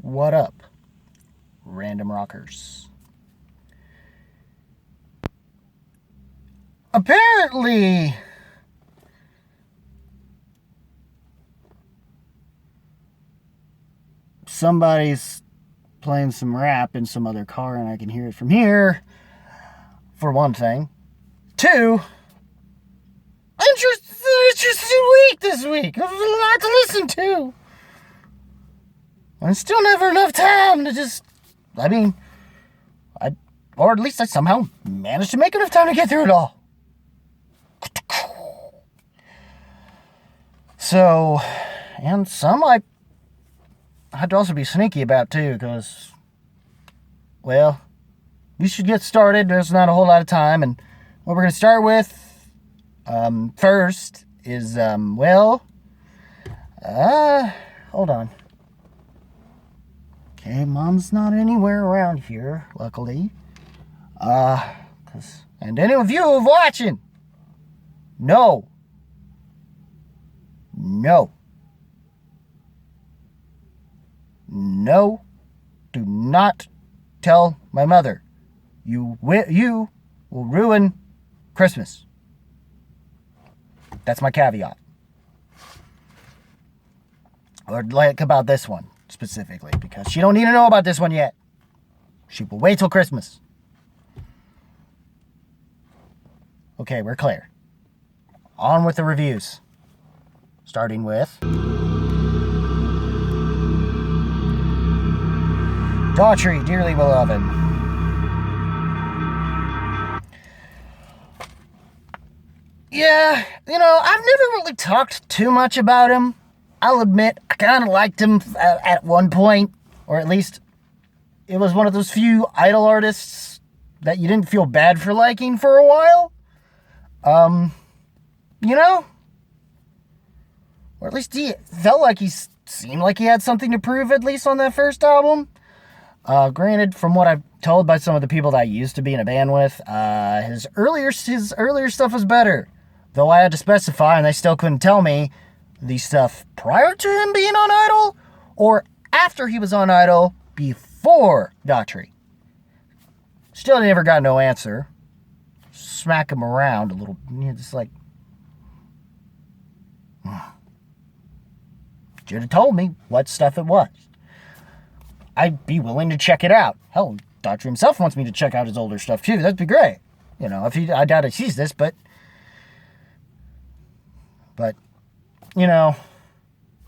What up, random rockers? Apparently, somebody's playing some rap in some other car and I can hear it from here, for one thing. Two, interesting week this week. There's a lot to listen to. And still never enough time to just, or at least I somehow managed to make enough time to get through it all. So, and some I had to also be sneaky about too, because, well, we should get started. There's not a whole lot of time, and what we're going to start with, first is, hold on. Okay, Mom's not anywhere around here, luckily. And any of you who are watching, no, do not tell my mother. You will ruin Christmas. That's my caveat. Or like about this one specifically, because she don't need to know about this one yet. She will wait till Christmas. Okay, we're clear. On with the reviews. Starting with Daughtry, Dearly Beloved. Yeah, I've never really talked too much about him. I'll admit, I kind of liked him at one point, or at least it was one of those few idol artists that you didn't feel bad for liking for a while. Or at least he felt like he seemed like he had something to prove, at least on that first album. Granted, from what I've told by some of the people that I used to be in a band with, his earlier stuff was better. Though I had to specify, and they still couldn't tell me, the stuff prior to him being on Idol, or after he was on Idol, before Daughtry. Still never got no answer. Smack him around a little, just like, should have told me what stuff it was. I'd be willing to check it out. Hell, Daughtry himself wants me to check out his older stuff too. That'd be great. I doubt he sees this, but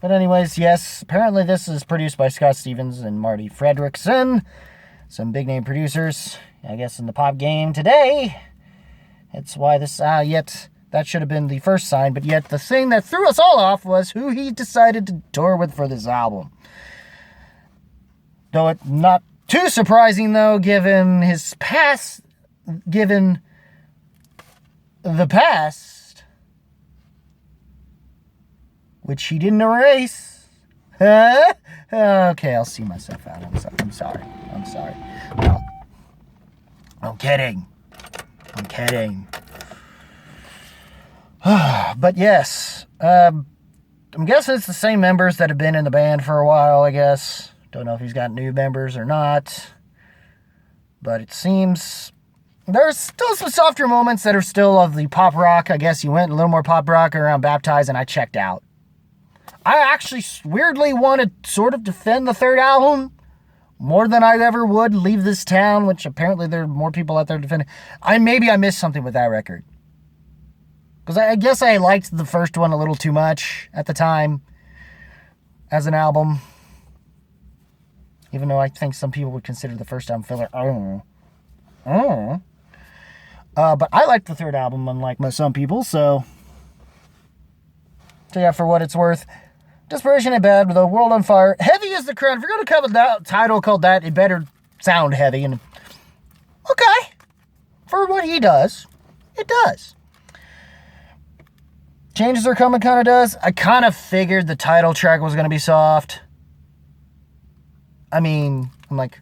anyways, yes, apparently this is produced by Scott Stevens and Marty Fredrickson, some big name producers, I guess, in the pop game today. That's why this, that should have been the first sign, but yet the thing that threw us all off was who he decided to tour with for this album. Though it's not too surprising, though, given his past, given the past, which he didn't erase. Huh? Okay, I'll see myself out. I'm sorry. No. I'm kidding. But yes, I'm guessing it's the same members that have been in the band for a while, I guess. Don't know if he's got new members or not. But it seems there's still some softer moments that are still of the pop rock. I guess you went a little more pop rock around Baptized, and I checked out. I actually weirdly want to sort of defend the third album more than I ever would Leave This Town, which apparently there are more people out there defending. Maybe I missed something with that record. Because I guess I liked the first one a little too much at the time as an album. Even though I think some people would consider the first album filler. But I liked the third album, unlike some people, so yeah, for what it's worth. Desperation ain't bad, with a world on fire. Heavy is the crown. If you're going to cover that title called that, it better sound heavy. And okay, for what he does, it does. Changes Are Coming kind of does. I kind of figured the title track was going to be soft. I'm like,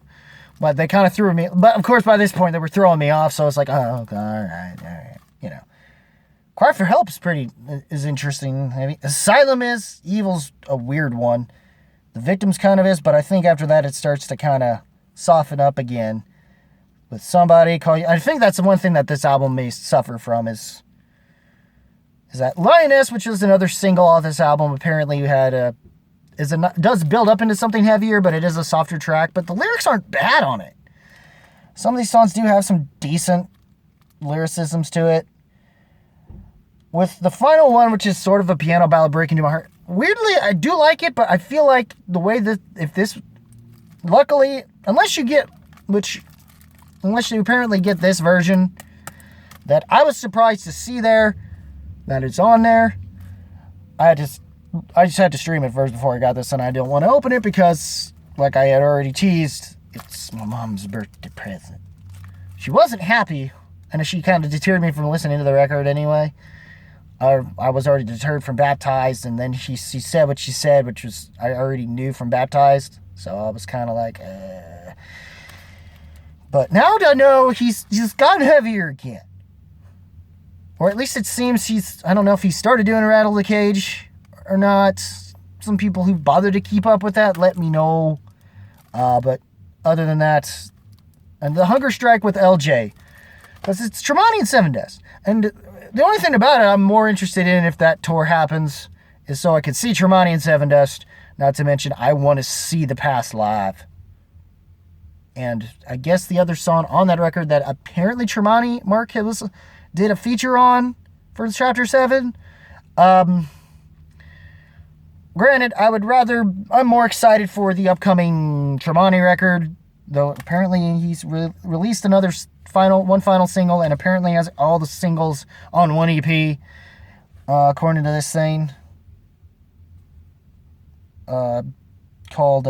but they kind of threw me. But of course, by this point, they were throwing me off. So it's like, oh, okay, all right. Cry for Help is interesting. Asylum is. Evil's a weird one. The Victims kind of is, but I think after that it starts to kind of soften up again with Somebody Call You. I think that's the one thing that this album may suffer from is that Lioness, which is another single off this album, apparently does build up into something heavier, but it is a softer track. But the lyrics aren't bad on it. Some of these songs do have some decent lyricisms to it. With the final one, which is sort of a piano ballad, Breaking to My Heart, weirdly, I do like it, but I feel like the way that luckily, unless you apparently get this version that I was surprised to see there, that it's on there. I just had to stream it first before I got this, and I didn't want to open it because, like I had already teased, it's my mom's birthday present. She wasn't happy, and she kind of deterred me from listening to the record anyway. I was already deterred from Baptized, and then she said what she said, which was I already knew from Baptized, so I was kind of like, But now I know he's gotten heavier again. Or at least it seems I don't know if he started doing Rattle the Cage or not. Some people who bothered to keep up with that, let me know. But other than that, and the Hunger Strike with LJ, because it's Tremonti and Seven Deaths. And the only thing about it I'm more interested in if that tour happens is so I can see Tremonti and Seven Deaths. Not to mention, I want to see The Past live. And I guess the other song on that record that apparently Tremonti, Mark, did a feature on for Chapter 7. Granted, I'm more excited for the upcoming Tremonti record, though apparently he's released another one final single, and apparently has all the singles on one EP, according to this thing, called,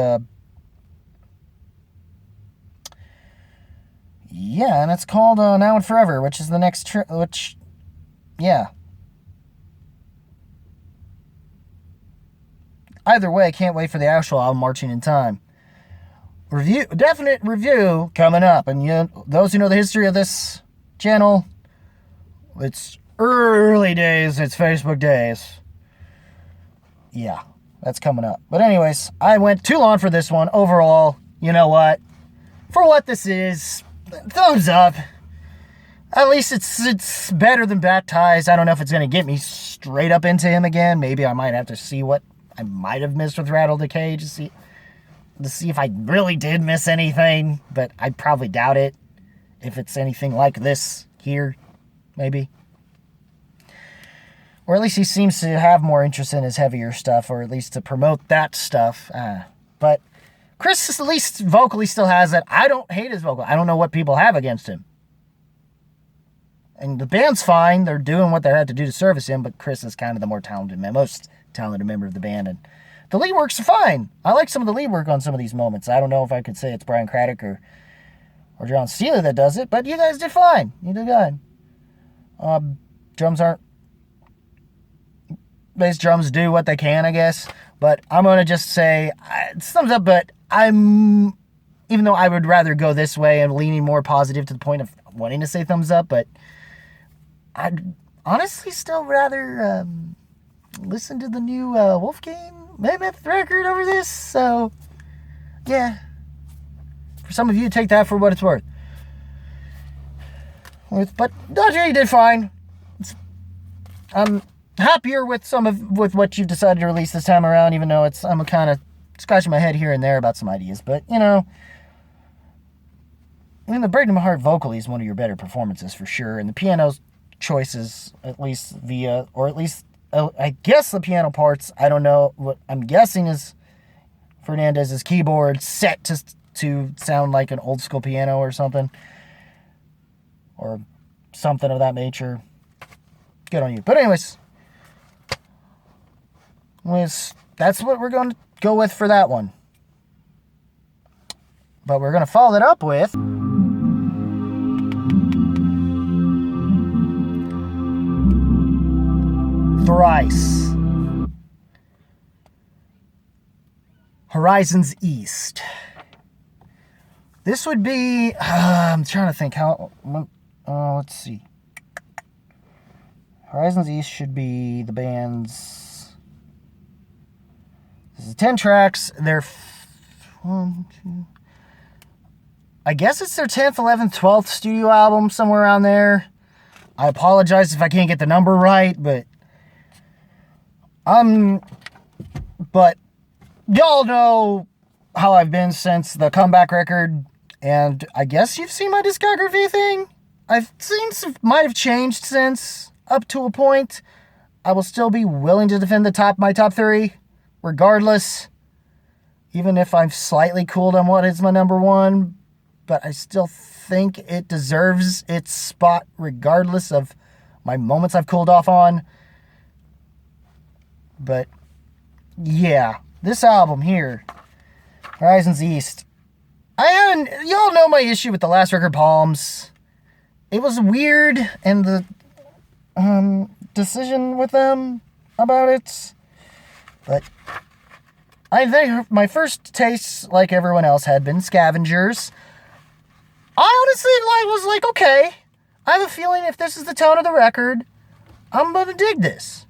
yeah, and it's called Now and Forever, which is the next yeah. Either way, I can't wait for the actual album, Marching in Time. Definite review coming up. And those who know the history of this channel, it's early days, it's Facebook days. Yeah, that's coming up. But anyways, I went too long for this one. Overall, you know what? For what this is, thumbs up. At least it's better than Baptized. I don't know if it's going to get me straight up into him again. Maybe I might have to see what I might have missed with Rattle the Cage to see if I really did miss anything, but I probably doubt it. If it's anything like this here, maybe. Or at least he seems to have more interest in his heavier stuff, or at least to promote that stuff. But Chris at least vocally still has it. I don't hate his vocal. I don't know what people have against him. And the band's fine. They're doing what they had to do to service him, but Chris is kind of the most talented member of the band, and the lead works are fine. I like some of the lead work on some of these moments. I don't know if I could say it's Brian Craddock or John Steele that does it, but you guys did fine. You did good. Bass drums do what they can, I guess, but I'm going to just say it's thumbs up, but even though I would rather go this way and leaning more positive to the point of wanting to say thumbs up, but I'd honestly still rather listen to the new Wolfgang Mammoth record over this, so yeah. For some of you, take that for what it's worth. But Daughtry did fine. I'm happier with what you've decided to release this time around, even though I'm kind of scratching my head here and there about some ideas. But the Breaking My Heart vocally is one of your better performances for sure, and the piano choices, at least I guess the piano parts, I don't know, what I'm guessing is Fernandez's keyboard set to sound like an old school piano or something of that nature. Good on you. But anyways, that's what we're going to go with for that one. But we're going to follow it up with Thrice. Horizons East. This would be, I'm trying to think how, let's see. Horizons East should be the band's, this It's 10 tracks. They're I guess it's their 10th, 11th, 12th studio album, somewhere around there. I apologize if I can't get the number right, but y'all know how I've been since the comeback record, and I guess you've seen my discography thing. Might have changed since, up to a point. I will still be willing to defend my top 3, regardless, even if I've slightly cooled on what is my number 1, but I still think it deserves its spot regardless of my moments I've cooled off on. But yeah, this album here, Horizons East, y'all know my issue with the last record, Palms. It was weird, and the decision with them about it, but I think my first tastes, like everyone else, had been Scavengers. I honestly was like, okay, I have a feeling if this is the tone of the record, I'm gonna dig this.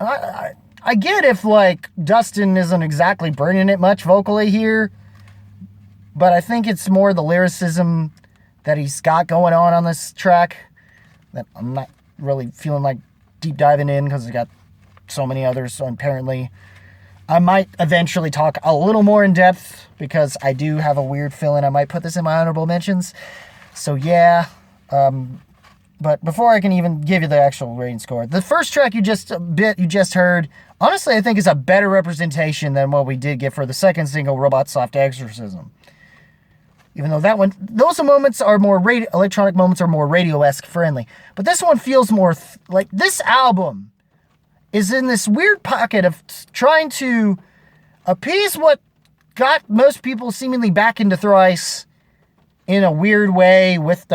I get if, like, Dustin isn't exactly bringing it much vocally here, but I think it's more the lyricism that he's got going on this track that I'm not really feeling like deep diving in, because I got so many others, so apparently I might eventually talk a little more in depth, because I do have a weird feeling I might put this in my honorable mentions. So yeah, but before I can even give you the actual rating score, the first track you just heard, honestly, I think is a better representation than what we did get for the second single, Robot Soft Exorcism. Even though those moments are more electronic moments are more radio-esque friendly. But this one feels more like this album is in this weird pocket of trying to appease what got most people seemingly back into Thrice in a weird way with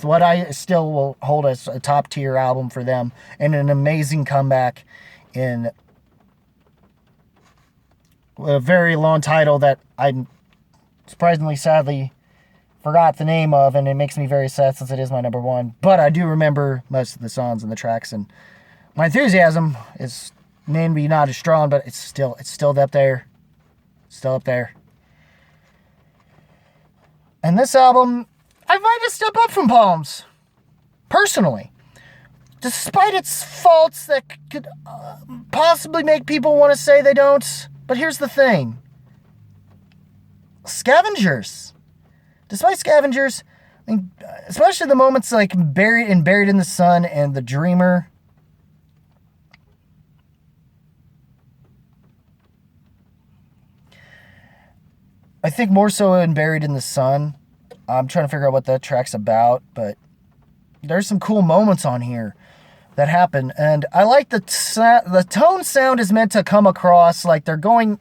what I still will hold as a top tier album for them, and an amazing comeback in a very long title that I surprisingly, sadly, forgot the name of, and it makes me very sad since it is my number 1. But I do remember most of the songs and the tracks, and my enthusiasm is maybe not as strong, but it's still up there. Still up there. And this album, I might have stepped up from Palms, personally. Despite its faults that could possibly make people want to say they don't. But here's the thing. Scavengers. Despite Scavengers, I mean, especially the moments like Buried in the Sun and The Dreamer. I think more so in Buried in the Sun. I'm trying to figure out what that track's about, but there's some cool moments on here that happen, and I like the tone sound is meant to come across like they're going.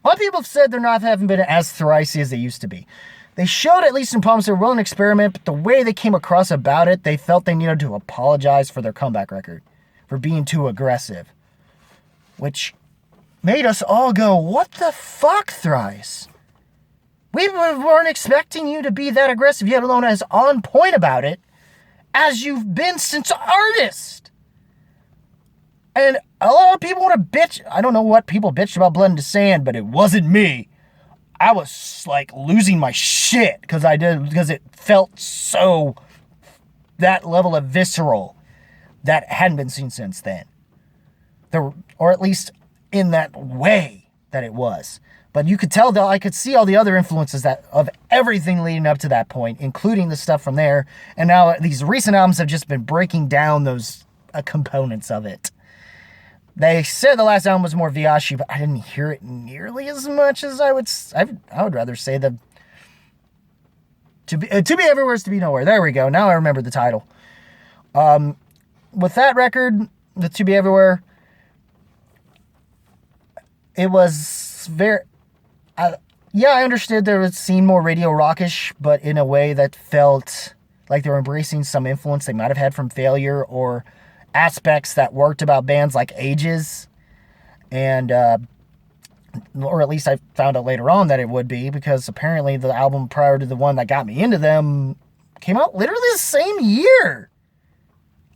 A lot of people have said haven't been as Thrice-y as they used to be. They showed, at least in Palms, they're willing to experiment, but the way they came across about it, they felt they needed to apologize for their comeback record, for being too aggressive, which made us all go, what the fuck, Thrice? We weren't expecting you to be that aggressive, yet alone as on point about it, as you've been since Artist. And a lot of people want to bitch. I don't know what people bitched about Blood into Sand, but it wasn't me. I was like losing my shit because it felt so, that level of visceral that hadn't been seen since then. Or at least in that way that it was. But you could tell, I could see all the other influences of everything leading up to that point, including the stuff from there. And now these recent albums have just been breaking down those components of it. They said the last album was more Viashi, but I didn't hear it nearly as much as I would rather say To Be Everywhere is To Be Nowhere. There we go. Now I remember the title. With that record, the To Be Everywhere, it was very... I understood it seemed more radio rockish, but in a way that felt like they were embracing some influence they might have had from Failure, or aspects that worked about bands like Ages, and or at least I found out later on that it would be, because apparently the album prior to the one that got me into them came out literally the same year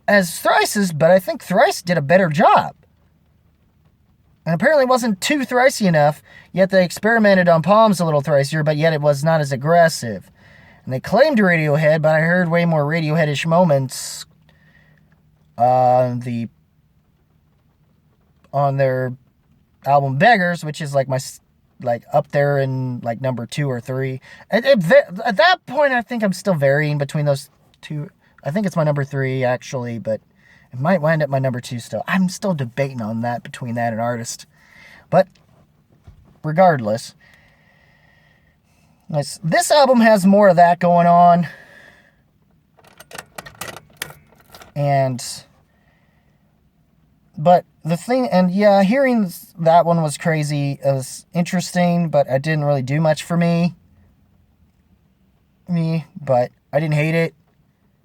as Thrice's, but I think Thrice did a better job. And apparently it wasn't too thricey enough, yet they experimented on Palms a little thricer, but yet it was not as aggressive. And they claimed Radiohead, but I heard way more Radiohead-ish moments on their album Beggars, which is like up there in like number 2 or 3. At that point, I think I'm still varying between those two. I think it's my number 3 actually, but it might wind up my number 2 still. I'm still debating on that between that and Artist. But regardless, this album has more of that going on. But the thing, and yeah, hearing that one was crazy. It was interesting, but it didn't really do much for me. But I didn't hate it.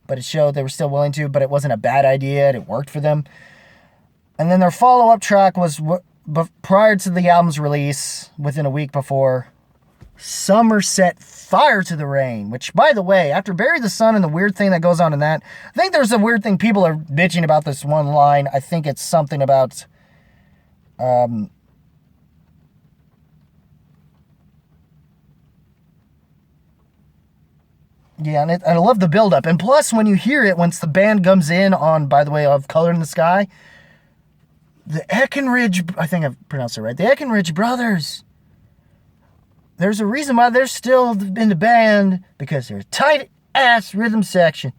But it showed they were still willing to, but it wasn't a bad idea, and it worked for them. And then their follow-up track was prior to the album's release, within a week before, Somerset Fire to the Rain, which, by the way, after Bury the Sun and the weird thing that goes on in that, I think there's a weird thing people are bitching about this one line. I think it's something about, yeah, and I love the build-up. And plus, when you hear it, once the band comes in on, by the way, of Color in the Sky, the Eckenridge, I think I've pronounced it right, the Eckenridge brothers, there's a reason why they're still in the band, because they're a tight-ass rhythm section.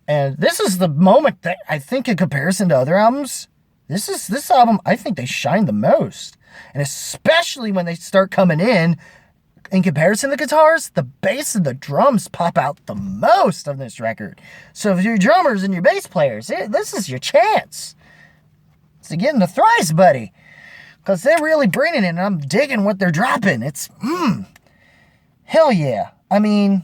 And this is the moment that I think, in comparison to other albums, this album, I think they shine the most. And especially when they start coming in comparison to the guitars, the bass and the drums pop out the most on this record. So if you're drummers and your bass players, this is your chance to get in the Thrice, buddy. Because they're really bringing it, and I'm digging what they're dropping. It's, hell yeah. I mean,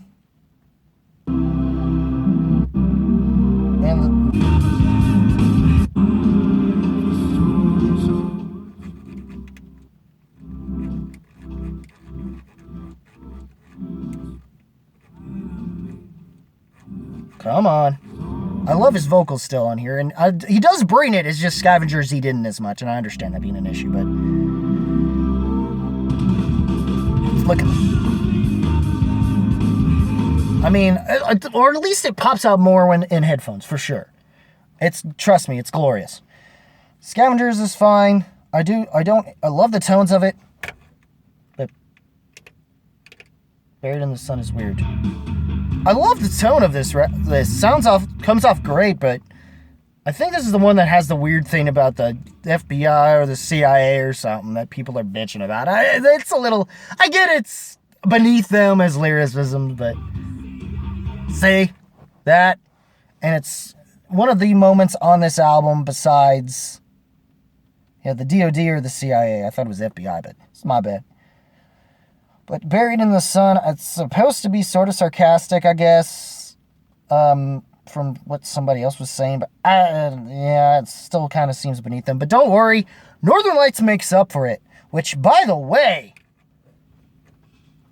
come on. I love his vocals still on here, and he does bring it. It's just Scavengers he didn't as much, and I understand that being an issue, but look, I mean, or at least it pops out more when in headphones, for sure. Trust me, it's glorious. Scavengers is fine. I love the tones of it, but Buried in the Sun is weird. I love the tone of this. This comes off great, but I think this is the one that has the weird thing about the FBI or the CIA or something that people are bitching about. It's a little, I get it's beneath them as lyricism, but say that, and it's one of the moments on this album besides, the DOD or the CIA. I thought it was FBI, but it's my bad. But Buried in the Sun, it's supposed to be sort of sarcastic, I guess, from what somebody else was saying. But, it still kind of seems beneath them. But don't worry, Northern Lights makes up for it. Which, by the way,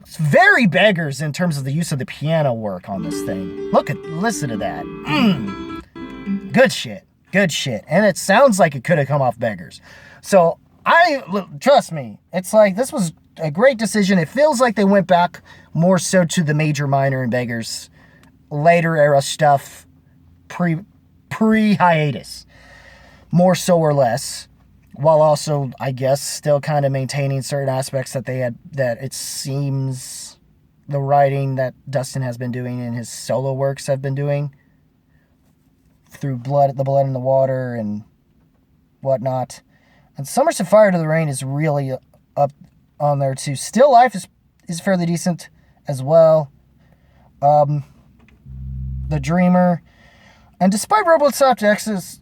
it's very Beggars in terms of the use of the piano work on this thing. Listen to that. Good shit. And it sounds like it could have come off Beggars. So, trust me, it's like, this was a great decision. It feels like they went back more so to the Major Minor and Beggars later era stuff, pre-hiatus, more so or less, while also, I guess, still kind of maintaining certain aspects that they had, that it seems the writing that Dustin has been doing in his solo works have been doing through the Blood in the Water and whatnot. And Somerset Fire to the Rain is really up on there too. Still Life is fairly decent as well. The Dreamer, and despite Robosoft X's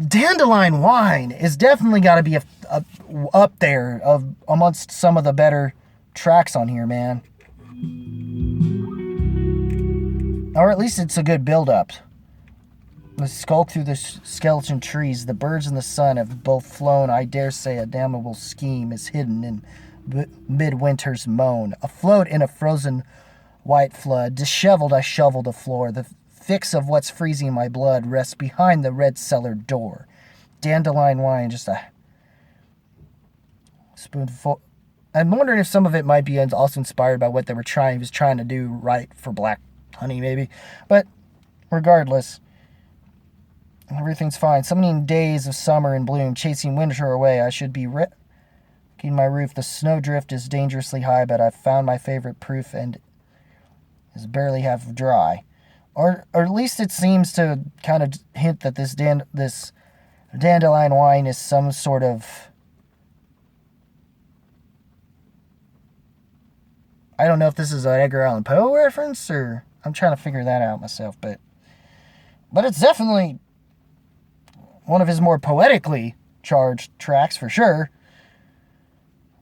Dandelion Wine is definitely got to be up there amongst some of the better tracks on here, man. Or at least it's a good build-up. The skulk through the skeleton trees, the birds in the sun have both flown. I dare say a damnable scheme is hidden in midwinter's moan. Afloat in a frozen white flood, disheveled I shovel the floor. The fix of what's freezing my blood rests behind the red cellar door. Dandelion Wine, just a Spoonful. I'm wondering if some of it might be also inspired by what he was trying to do right for Black Honey, maybe. But regardless, everything's fine. So many days of summer in bloom, chasing winter away. I should be wrecking my roof. The snowdrift is dangerously high, but I've found my favorite proof and is barely half dry. Or at least it seems to kind of hint that this dandelion wine is some sort of... I don't know if this is an Edgar Allan Poe reference, or... I'm trying to figure that out myself, but it's definitely one of his more poetically charged tracks, for sure.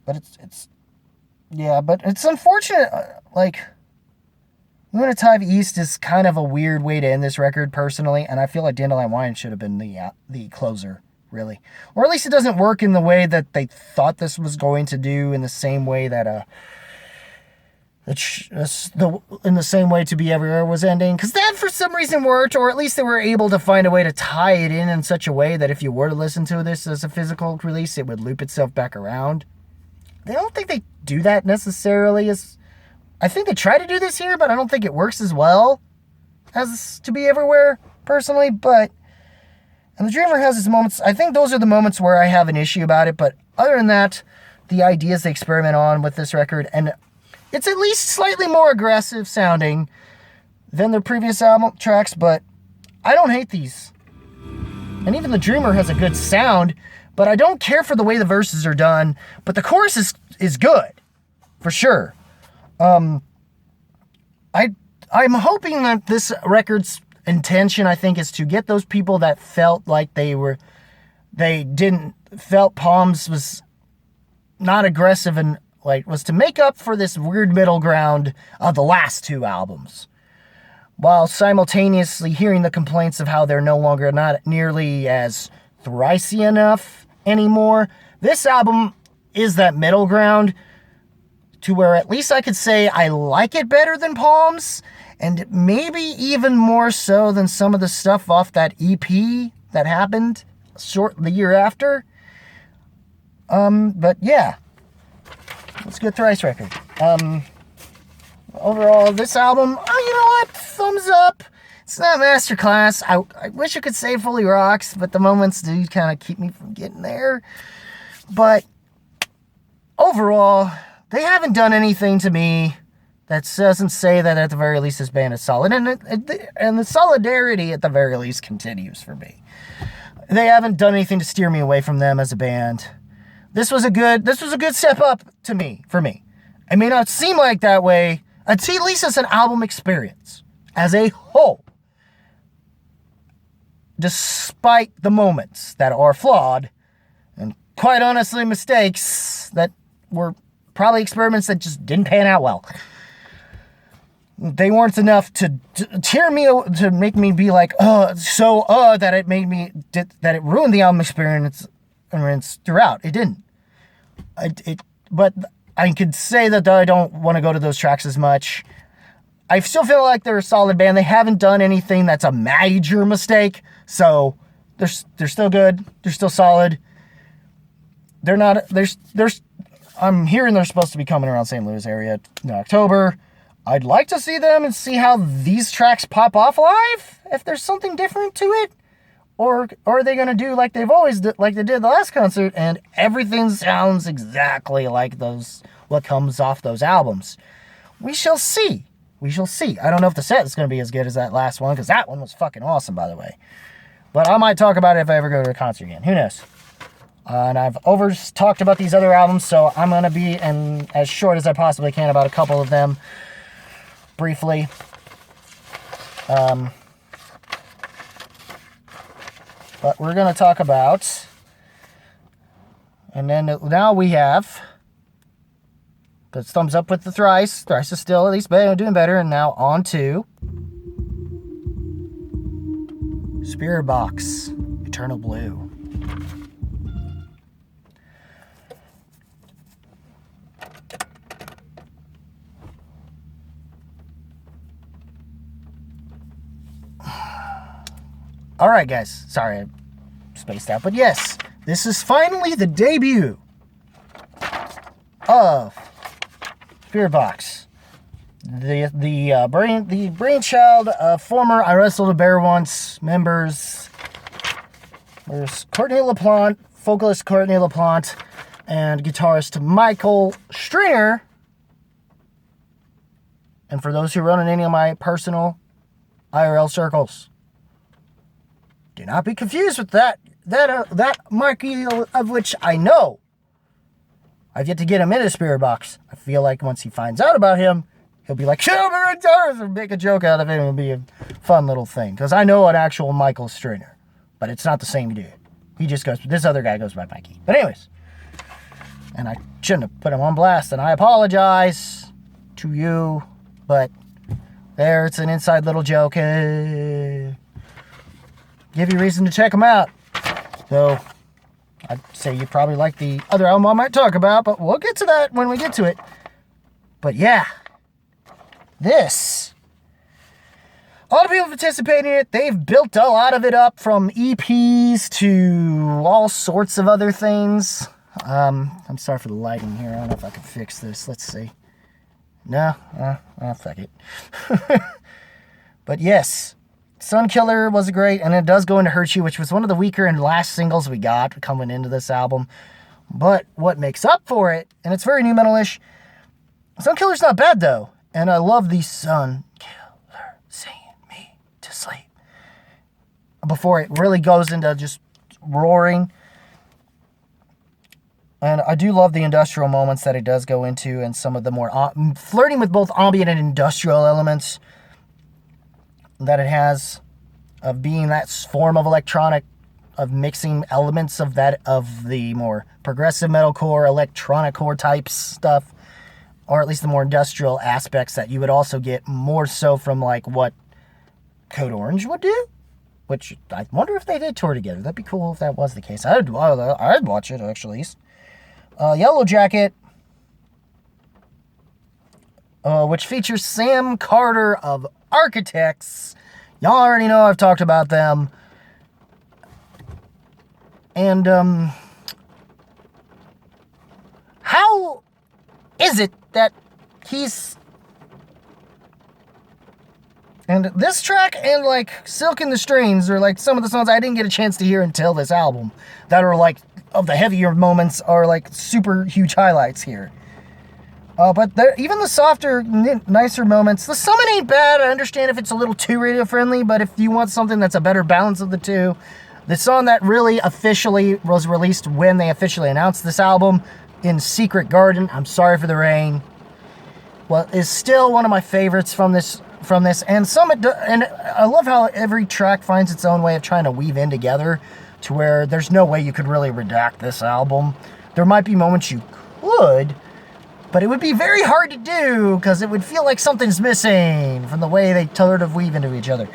But it's unfortunate, like... Lunative East is kind of a weird way to end this record, personally, and I feel like Dandelion Wine should have been the closer, really. Or at least it doesn't work in the way that they thought this was going to do, in the same way that in the same way To Be Everywhere was ending, because that for some reason worked, or at least they were able to find a way to tie it in such a way that if you were to listen to this as a physical release, it would loop itself back around. I don't think they do that necessarily. I think they try to do this here, but I don't think it works as well as To Be Everywhere, personally. And the Dreamer has his moments. I think those are the moments where I have an issue about it, but other than that, the ideas they experiment on with this record, and it's at least slightly more aggressive sounding than their previous album tracks, but I don't hate these. And even the Dreamer has a good sound, but I don't care for the way the verses are done, but the chorus is good, for sure. I'm hoping that this record's intention, I think, is to get those people that felt like felt Palms was not aggressive and was to make up for this weird middle ground of the last two albums, while simultaneously hearing the complaints of how they're not nearly as Thrice enough anymore. This album is that middle ground, to where at least I could say I like it better than Palms, and maybe even more so than some of the stuff off that EP that happened the year after. But yeah, let's get Thrice record. Overall, this album, you know what? Thumbs up. It's not masterclass. I wish I could say fully rocks, but the moments do kind of keep me from getting there. But overall, they haven't done anything to me that doesn't say that at the very least this band is solid. And the solidarity at the very least continues for me. They haven't done anything to steer me away from them as a band. This was a good step up for me. It may not seem like that way. I'd see at least as an album experience as a whole. Despite the moments that are flawed and quite honestly mistakes that were probably experiments that just didn't pan out well. They weren't enough to tear me, to make me be like, that it ruined the album experience throughout. It didn't. But I could say that I don't want to go to those tracks as much. I still feel like they're a solid band. They haven't done anything that's a major mistake, so they're still good. They're still solid. They're not. I'm hearing they're supposed to be coming around St. Louis area in October. I'd like to see them and see how these tracks pop off live, if there's something different to it. Or are they going to do like they've always did, like they did the last concert, and everything sounds exactly like what comes off those albums? We shall see. I don't know if the set is going to be as good as that last one, because that one was fucking awesome, by the way. But I might talk about it if I ever go to a concert again. Who knows? And I've talked about these other albums, so I'm going to be as short as I possibly can about a couple of them briefly. But we're going to talk about, and then now we have the thumbs up with the Thrice. Thrice is still at least doing better, and now on to Spiritbox, Eternal Blue. Alright guys, sorry I spaced out, but yes, this is finally the debut of Spiritbox. The brainchild of former I Wrestled a Bear Once members. There's Courtney LaPlante, vocalist Courtney LaPlante, and guitarist Michael Stringer. And for those who run in any of my personal IRL circles, do not be confused with that Marky, of which I know. I've yet to get him in a Spiritbox. I feel like once he finds out about him, he'll be like, show me guitars, and make a joke out of it, and it'll be a fun little thing. Because I know an actual Michael Stringer, but it's not the same dude. He just goes, this other guy goes by Mikey. But anyways, and I shouldn't have put him on blast, and I apologize to you, but there, it's an inside little joke. Give you reason to check him out. So, I'd say you probably like the other album I might talk about, but we'll get to that when we get to it. But yeah, this, a lot of people participating in it. They've built a lot of it up from EPs to all sorts of other things. I'm sorry for the lighting here. I don't know if I can fix this. Let's see. No? Fuck it. But yes, Sunkiller was great, and it does go into Hurt You, which was one of the weaker and last singles we got coming into this album. But what makes up for it, and it's very new metal-ish, Sunkiller's not bad though. And I love the Sunkiller singing me to sleep before it really goes into just roaring. And I do love the industrial moments that it does go into, and some of the more flirting with both ambient and industrial elements that it has, of being that form of electronic, of mixing elements of that, of the more progressive metalcore, electronic core type stuff, or at least the more industrial aspects that you would also get more so from like what Code Orange would do, which I wonder if they did tour together. That'd be cool if that was the case. I'd watch it actually. Yellow Jacket, which features Sam Carter of Architects. Y'all already know I've talked about them. And, how is it that he's... And this track and, like, Silk in the Strings are, like, some of the songs I didn't get a chance to hear until this album that are, like, of the heavier moments are, like, super huge highlights here. But even the softer, nicer moments, the Summon ain't bad. I understand if it's a little too radio-friendly, but if you want something that's a better balance of the two, the song that really officially was released when they officially announced this album, In Secret Garden, I'm Sorry for the Rain, well, is still one of my favorites from this. And and I love how every track finds its own way of trying to weave in together to where there's no way you could really redact this album. There might be moments you could, but it would be very hard to do because it would feel like something's missing from the way they sort of weave into each other.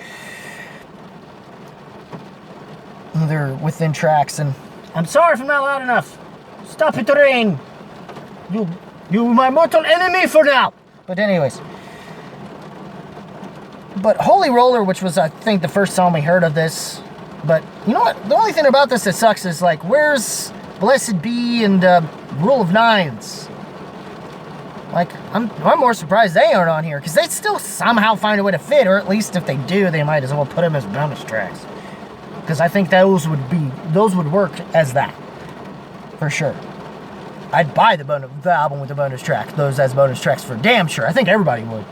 They're within tracks, and I'm sorry if I'm not loud enough. Stop it, rain. You my mortal enemy for now. But anyways. But Holy Roller, which was, I think, the first song we heard of this. But you know what? The only thing about this that sucks is, like, where's Blessed Be and Rule of Nines? Like, I'm more surprised they aren't on here, because they still somehow find a way to fit, or at least if they do, they might as well put them as bonus tracks. Because I think those would work as that, for sure. I'd buy the album with the bonus track, those as bonus tracks for damn sure. I think everybody would.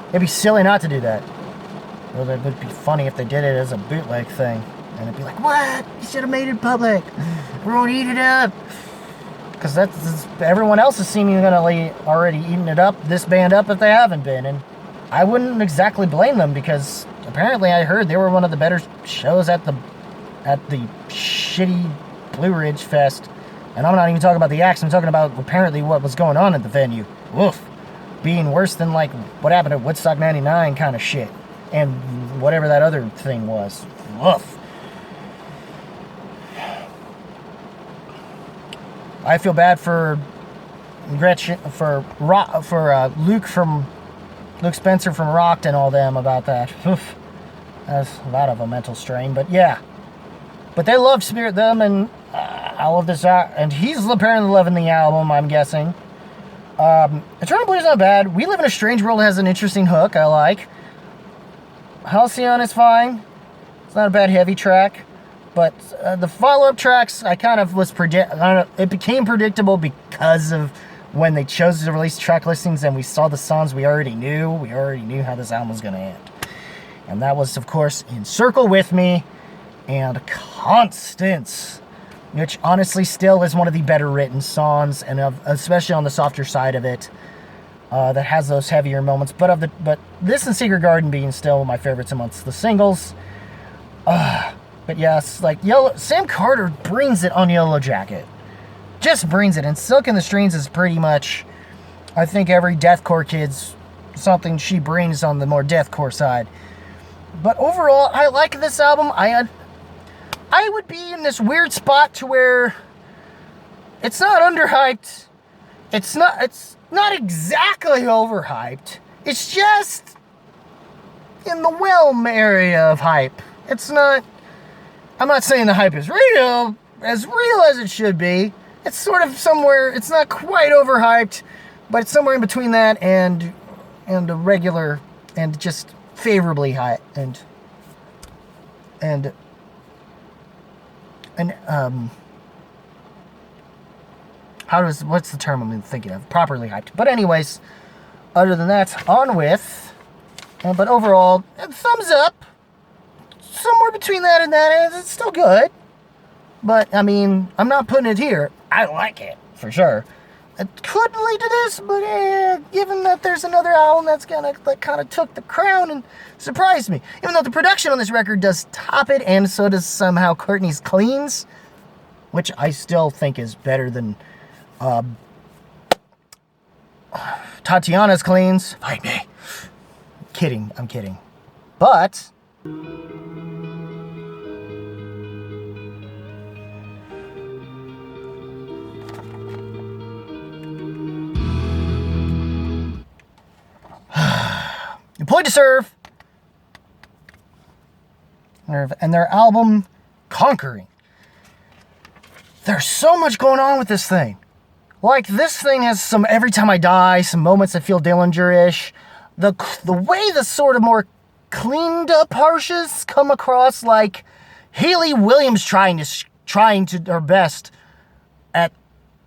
It'd be silly not to do that. Well, it would be funny if they did it as a bootleg thing. And it'd be like, what? You should have made it public. We're going to eat it up. Because everyone else is seemingly already eating it up, this band up, if they haven't been. And I wouldn't exactly blame them, because apparently I heard they were one of the better shows at the shitty Blue Ridge Fest. And I'm not even talking about the acts, I'm talking about apparently what was going on at the venue. Woof. Being worse than, like, what happened at Woodstock 99 kind of shit. And whatever that other thing was. Woof. I feel bad for Gretchen, for Luke Spencer from Rocked and all them about that. Oof. That's a lot of a mental strain, but yeah. But they love Spirit them, and I love this, and he's apparently loving the album, I'm guessing. Eternal Blue's not bad. We Live in a Strange World has an interesting hook I like. Halcyon is fine. It's not a bad heavy track. But the follow-up tracks, I kind of was it became predictable because of when they chose to release track listings and we saw the songs we already knew. We already knew how this album was going to end. And that was, of course, Encircle With Me and Constance, which honestly still is one of the better written songs, and especially on the softer side of it, that has those heavier moments. But this and Secret Garden being still my favorites amongst the singles. But yes, like Sam Carter brings it on Yellow Jacket. Just brings it. And Silk in the Streams is pretty much, I think every deathcore kid's something she brings on the more deathcore side. But overall, I like this album. I would be in this weird spot to where it's not underhyped. It's not exactly overhyped. It's just in the realm area of hype. It's not, I'm not saying the hype is real as it should be. It's sort of somewhere, it's not quite overhyped, but it's somewhere in between that and a regular and just favorably high and what's the term I'm thinking of? Properly hyped. But anyways, other than that, on with, but overall, thumbs up. Somewhere between that and that, it's still good. But, I mean, I'm not putting it here. I like it, for sure. It could lead to this, but given that there's another album that kind of took the crown and surprised me. Even though the production on this record does top it, and so does somehow Courtney's Cleans, which I still think is better than Tatiana's Cleans. Fight me. I'm kidding. But Employed to Serve and their album Conquering. There's so much going on with this thing. Like, this thing has some Every Time I Die, some moments that feel Dillinger-ish. The way the sort of more cleaned up harshes come across like Hayley Williams trying to her best at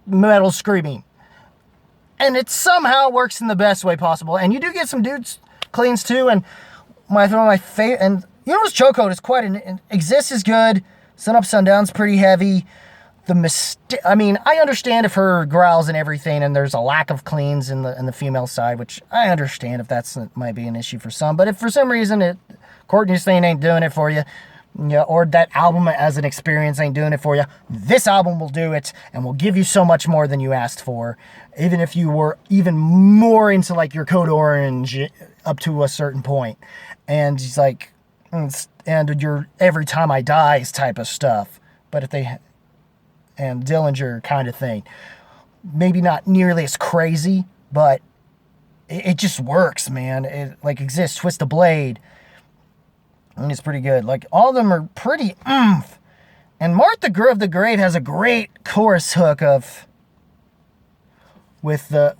metal screaming. And it somehow works in the best way possible. And you do get some dudes cleans too, and my favorite, and Universe Chokehold is quite Exist is good. Sun Up Sundown's pretty heavy. I understand if her growls and everything, and there's a lack of cleans in the female side, which I understand if might be an issue for some. But if for some reason Courtney's thing ain't doing it for you, or that album as an experience ain't doing it for you, this album will do it, and will give you so much more than you asked for. Even if you were even more into like your Code Orange up to a certain point, and he's like, and your Every Time I Dies type of stuff. But if they and Dillinger kind of thing, maybe not nearly as crazy, but it just works, man. It like Exists, Twist the Blade, and it's pretty good. Like all of them are pretty oomph. And Martha of the Grave has a great chorus hook with the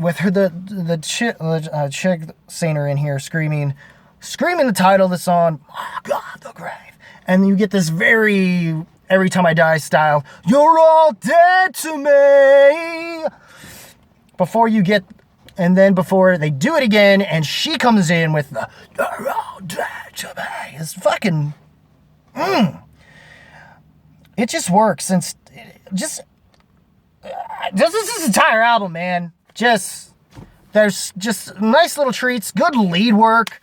chick singer in here screaming the title of the song, God, the grave. And you get this very Every Time I Die style, you're all dead to me. Before they do it again, and she comes in with the, you're all dead to me. It's fucking, it just works. And this entire album, man, there's just nice little treats, good lead work.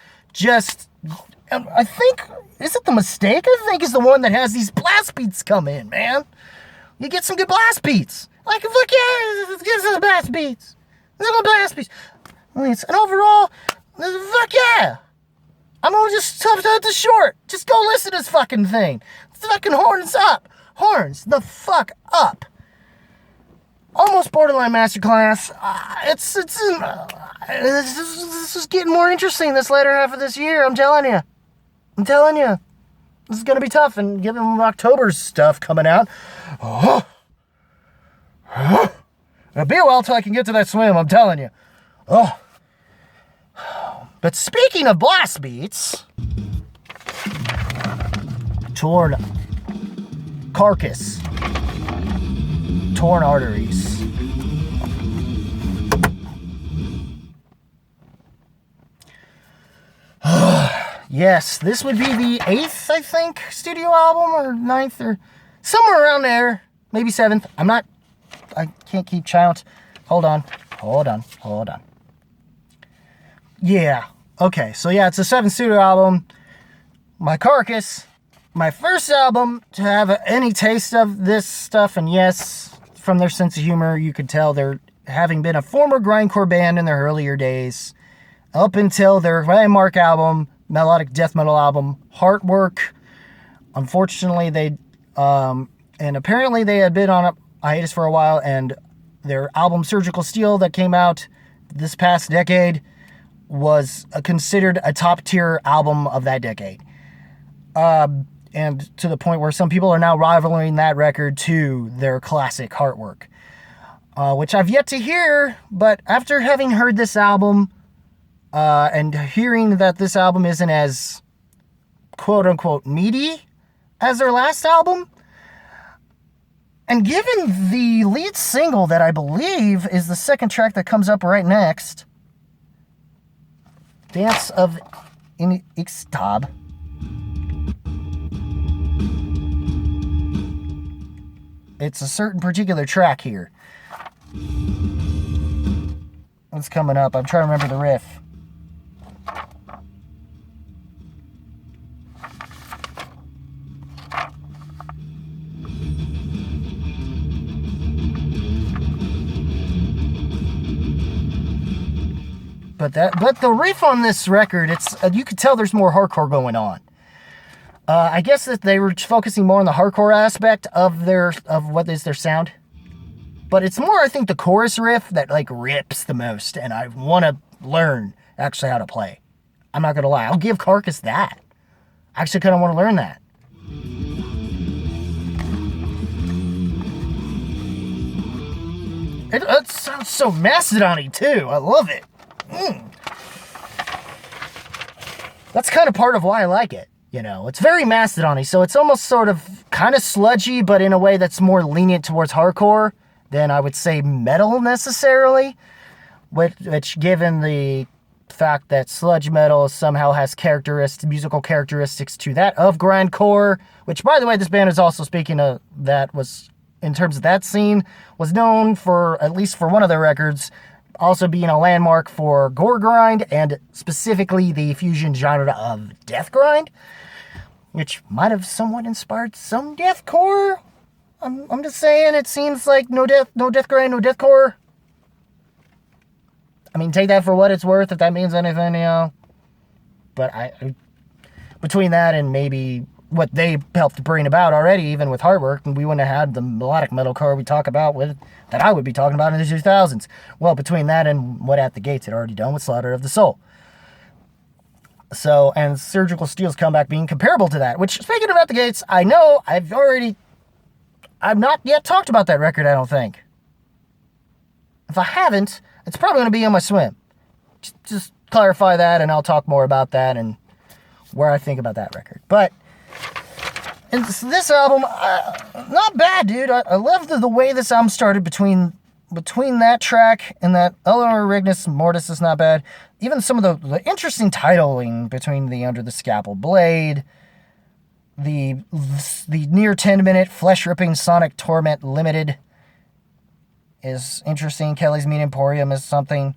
I think, is it The Mistake? I think is the one that has these blast beats come in, man. You get some good blast beats. Like, look, yeah, let's get some blast beats. Let's go blast beats. And overall, fuck yeah. I'm gonna just tough the short. Just go listen to this fucking thing. Fucking horns up. Horns the fuck up. Almost borderline masterclass. This is getting more interesting this later half of this year. I'm telling you. This is going to be tough. And given October's stuff coming out. It'll be a while till I can get to that swim, I'm telling you. Oh. But speaking of blast beats, torn carcass, torn arteries. Yes, this would be the 8th, I think, studio album, or 9th, or somewhere around there. Maybe 7th. I can't keep count. Hold on. Yeah. Okay, so yeah, it's a 7th studio album. My Carcass. My first album to have any taste of this stuff, and yes, from their sense of humor, you could tell they're having been a former grindcore band in their earlier days, up until their landmark album, melodic death metal album, Heartwork. Unfortunately, and apparently they had been on a hiatus for a while, and their album Surgical Steel that came out this past decade was considered a top-tier album of that decade. And to the point where some people are now rivaling that record to their classic Heartwork, which I've yet to hear, but after having heard this album, and hearing that this album isn't as quote-unquote meaty as their last album, and given the lead single that I believe is the second track that comes up right next, Dance of Ixtab, it's a certain particular track here. What's coming up? I'm trying to remember the riff. But the riff on this record, it's you could tell there's more hardcore going on. I guess that they were focusing more on the hardcore aspect of what is their sound. But it's more, I think, the chorus riff that like rips the most, and I want to learn actually how to play. I'm not gonna lie, I'll give Carcass that. I actually kind of want to learn that. It sounds so Mastodon-y too. I love it. That's kind of part of why I like it. You know, it's very Mastodon-y, so it's almost sort of kind of sludgy, but in a way that's more lenient towards hardcore than I would say metal necessarily. Which given the fact that sludge metal somehow has musical characteristics to that of grindcore, which, by the way, this band is also, speaking of that, was, in terms of that scene, was known for, at least for one of their records, also being a landmark for gore grind, and specifically the fusion genre of death grind, which might have somewhat inspired some deathcore. I'm just saying, it seems like no death grind, no deathcore. I mean, take that for what it's worth, if that means anything, you know. But between that and maybe what they helped bring about already, even with Heartwork, and we wouldn't have had the melodic metalcore we talk about that I would be talking about in the 2000s. Well, between that and what At the Gates had already done with Slaughter of the Soul. So, and Surgical Steel's comeback being comparable to that, which, speaking of At the Gates, I know I've not yet talked about that record, I don't think. If I haven't, it's probably going to be on my swim. Just clarify that, and I'll talk more about that and where I think about that record. But and this album, not bad, dude. I love the way this album started between that track and that Eleanor Regnus Mortis is not bad. Even some of the interesting titling between the Under the Scalpel Blade, the near 10-minute flesh-ripping Sonic Torment Limited is interesting. Kelly's Meat Emporium is something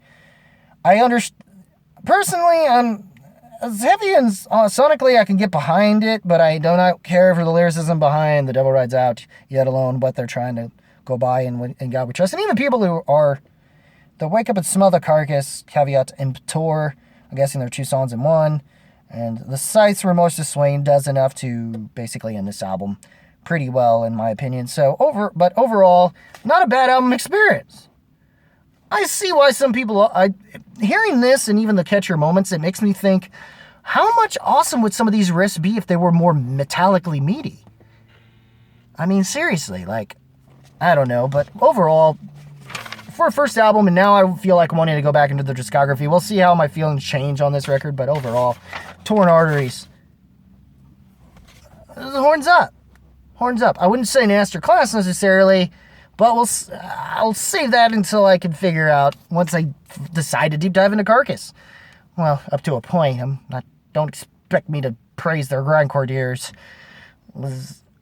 I understand. Personally, I'm as heavy and sonically I can get behind it, but I do not care for the lyricism behind The Devil Rides Out, yet alone what they're trying to go by and God We Trust. And even people who are the Wake Up and Smell the Carcass, Caveat Emptor, I'm guessing they're two songs in one. And The Sights Remorse of Swain does enough to basically end this album pretty well, in my opinion. But overall, not a bad album experience. I see why some people, hearing this and even the catchier moments, it makes me think, how much awesome would some of these riffs be if they were more metallically meaty? I mean, seriously, like, I don't know, but overall, for a first album, and now I feel like wanting to go back into the discography. We'll see how my feelings change on this record, but overall, Torn Arteries. Horns up. Horns up. I wouldn't say master class necessarily, but I'll save that until I can figure out, once I decide to deep dive into Carcass. Well, up to a point. Don't expect me to praise their grindcore years.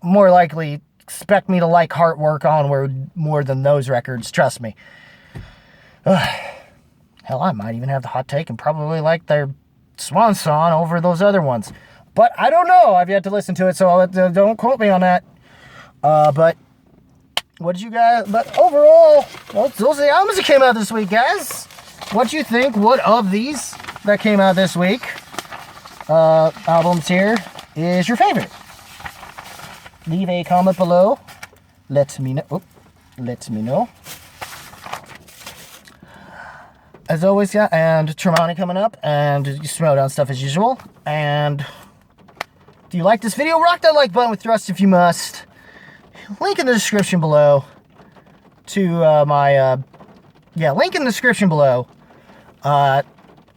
More likely expect me to like Heartwork Onward more than those records, trust me. Hell, I might even have the hot take and probably like their Swan Song over those other ones. But I don't know. I've yet to listen to it, so don't quote me on that. But what did you guys... But overall, well, those are the albums that came out this week, guys. What do you think? What of these that came out this week, albums here, is your favorite? Leave a comment below. Let me know. Oh, let me know. As always, yeah, and Tremonti coming up, and Schmodown stuff as usual. And if you like this video, rock that like button with Thrust if you must. Link in the description below to link in the description below.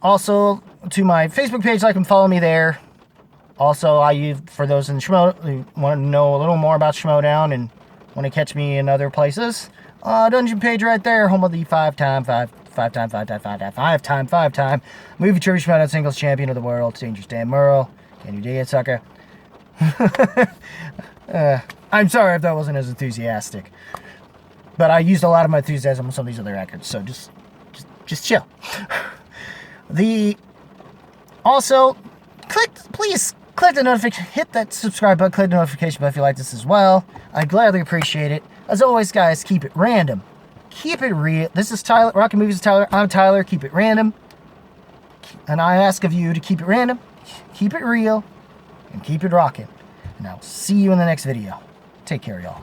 Also to my Facebook page, like and follow me there. Also, for those in Schmo who want to know a little more about Schmodown and want to catch me in other places, dungeon page right there, home of the five-time movie trivia Schmodown singles champion of the world, Dangerous Dan Merle. Can you dig it, sucker? I'm sorry if that wasn't as enthusiastic, but I used a lot of my enthusiasm on some of these other records, so just chill. Also, please click the notification, hit that subscribe button, click the notification bell if you like this as well. I'd gladly appreciate it. As always, guys, keep it random. Keep it real. This is Tyler, Rockin' Movies with Tyler. I'm Tyler. Keep it random. And I ask of you to keep it random, keep it real, and keep it rocking. And I'll see you in the next video. Take care, y'all.